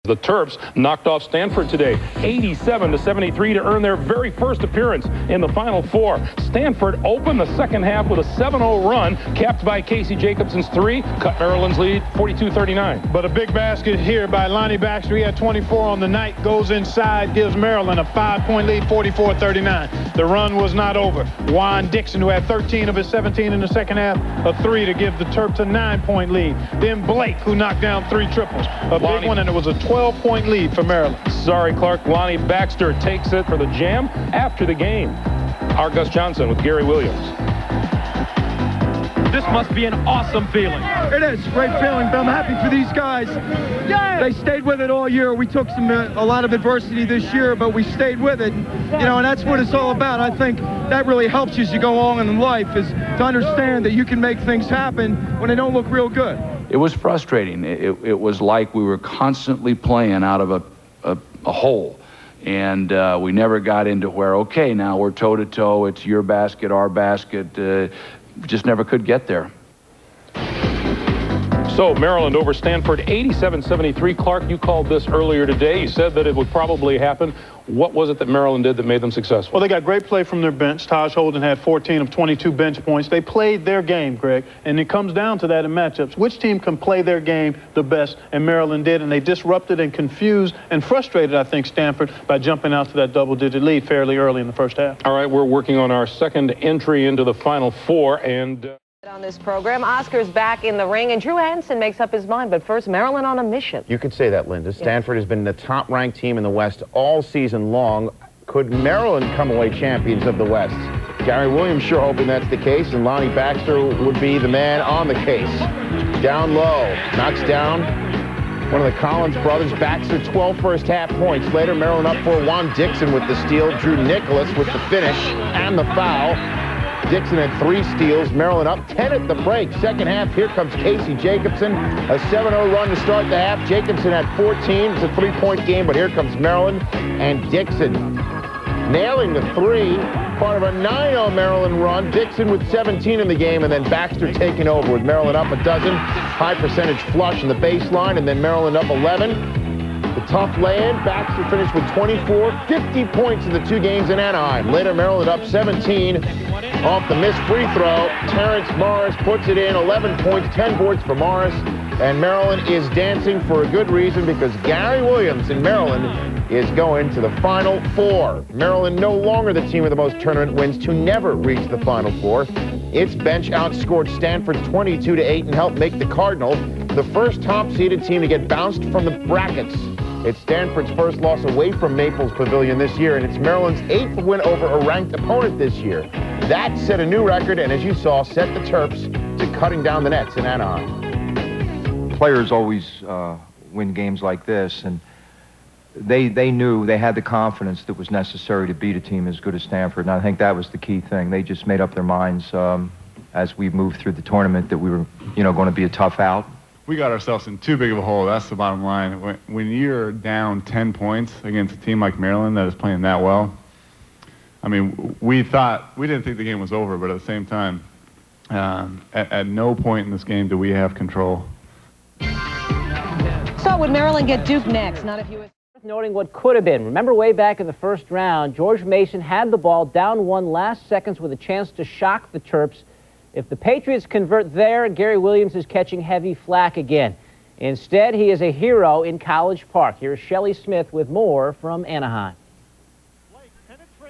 The Terps knocked off Stanford today, 87-73 to earn their very first appearance in the Final Four. Stanford opened the second half with a 7-0 run, capped by Casey Jacobson's three, cut Maryland's lead 42-39. But a big basket here by Lonnie Baxter. He had 24 on the night, goes inside, gives Maryland a 5-point lead, 44-39. The run was not over. Juan Dixon, who had 13 of his 17 in the second half, a three to give the Terps a 9-point lead. Then Blake, who knocked down three triples. A big one, and it was a 12-point lead for Maryland. Sorry, Clark. Lonnie Baxter takes it for the Jam after the game. Our Gus Johnson with Gary Williams. This must be an awesome feeling. It is a great feeling, but I'm happy for these guys. They stayed with it all year. We took a lot of adversity this year, but we stayed with it. And that's what it's all about. I think that really helps you as you go along in life, is to understand that you can make things happen when they don't look real good. It was frustrating. It was like we were constantly playing out of a hole. And we never got into where, okay, now we're toe-to-toe, it's your basket, our basket. Just never could get there. So Maryland over Stanford 87-73. Clark, you called this earlier today. You said that it would probably happen. What was it that Maryland did that made them successful? Well, they got great play from their bench. Taj Holden had 14 of 22 bench points. They played their game, Greg, and it comes down to that in matchups. Which team can play their game the best? And Maryland did, and they disrupted and confused and frustrated, I think, Stanford by jumping out to that double-digit lead fairly early in the first half. All right, we're working on our second entry into the Final Four, and on this program, Oscar's back in the ring, and Drew Hansen makes up his mind. But first, Maryland on a mission. You could say that, Linda. Stanford has been the top-ranked team in the West all season long. Could Maryland come away champions of the West? Gary Williams sure hoping that's the case, and Lonnie Baxter would be the man on the case. Down low, knocks down one of the Collins brothers. Baxter, 12 first-half points. Later, Maryland up for Juan Dixon with the steal. Drew Nicholas with the finish and the foul. Dixon had 3 steals. Maryland up 10 at the break. Second half, here comes Casey Jacobson. A 7-0 run to start the half. Jacobson had 14. It's a 3-point game, but here comes Maryland and Dixon nailing the 3. Part of a 9-0 Maryland run. Dixon with 17 in the game, and then Baxter taking over with Maryland up a dozen. High percentage flush in the baseline, and then Maryland up 11. The tough lay-in, Baxter finished with 24, 50 points in the 2 games in Anaheim. Later, Maryland up 17 off the missed free throw. Terrence Morris puts it in, 11 points, 10 boards for Morris. And Maryland is dancing for a good reason, because Gary Williams in Maryland is going to the Final Four. Maryland no longer the team with the most tournament wins to never reach the Final Four. Its bench outscored Stanford 22-8 and helped make the Cardinal the first top-seeded team to get bounced from the brackets. It's Stanford's first loss away from Maples Pavilion this year, and it's Maryland's 8th win over a ranked opponent this year. That set a new record, and as you saw, set the Terps to cutting down the nets in Anaheim. Players always win games like this, and they knew they had the confidence that was necessary to beat a team as good as Stanford, and I think that was the key thing. They just made up their minds as we moved through the tournament that we were, going to be a tough out. We got ourselves in too big of a hole. That's the bottom line. When you're down 10 points against a team like Maryland that is playing that well, I mean, we didn't think the game was over, but at the same time, at no point in this game do we have control. So would Maryland get Duke next? Not if you... Noting what could have been. Remember way back in the first round, George Mason had the ball down 1 last seconds with a chance to shock the Terps. If the Patriots convert there, Gary Williams is catching heavy flack again. Instead, he is a hero in College Park. Here's Shelley Smith with more from Anaheim.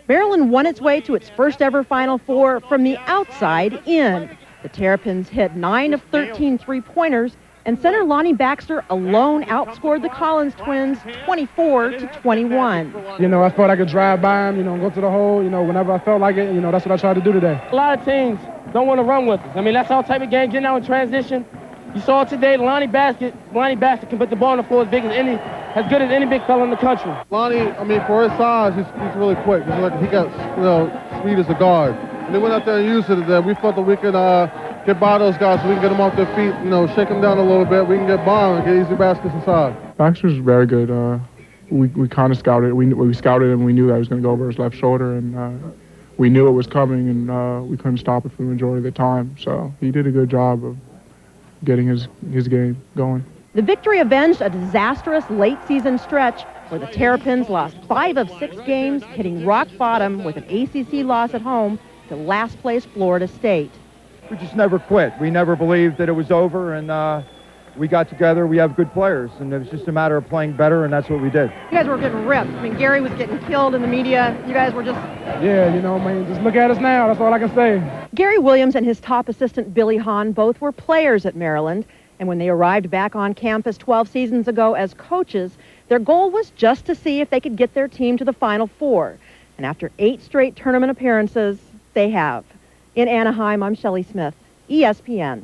Maryland won its way to its first ever Final Four from the outside in. The Terrapins hit 9 of 13 three-pointers, and center Lonnie Baxter alone outscored the Collins twins 24-21. I felt I could drive by them, go to the hole, whenever I felt like it, that's what I tried to do today. A lot of teams don't want to run with us. I mean, that's our type of game, getting out in transition. You saw it today, Lonnie Baxter can put the ball on the floor as good as any big fella in the country. Lonnie, for his size, he's really quick. He got, speed as a guard. And they went out there and used it today. We thought that we could get by those guys so we can get them off their feet, shake them down a little bit. We can get by and get easy baskets inside. Baxter's very good. We kind of scouted. We scouted him. We knew that he was going to go over his left shoulder, and we knew it was coming, and we couldn't stop it for the majority of the time. So he did a good job of getting his game going. The victory avenged a disastrous late-season stretch where the Terrapins lost 5 of 6 games, hitting rock bottom with an ACC loss at home to last-place Florida State. We just never quit. We never believed that it was over, and we got together. We have good players, and it was just a matter of playing better, and that's what we did. You guys were getting ripped. I mean, Gary was getting killed in the media. You guys were just... Yeah, you know, man, just look at us now. That's all I can say. Gary Williams and his top assistant, Billy Hahn, both were players at Maryland, and when they arrived back on campus 12 seasons ago as coaches, their goal was just to see if they could get their team to the Final Four. And after 8 straight tournament appearances, they have. In Anaheim, I'm Shelley Smith, ESPN.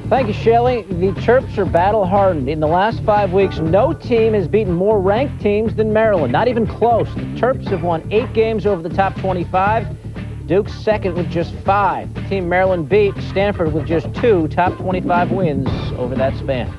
Thank you, Shelley. The Terps are battle-hardened. In the last 5 weeks, no team has beaten more ranked teams than Maryland. Not even close. The Terps have won 8 games over the top 25. Duke's second with just 5. The team Maryland beat Stanford with just 2 top 25 wins over that span.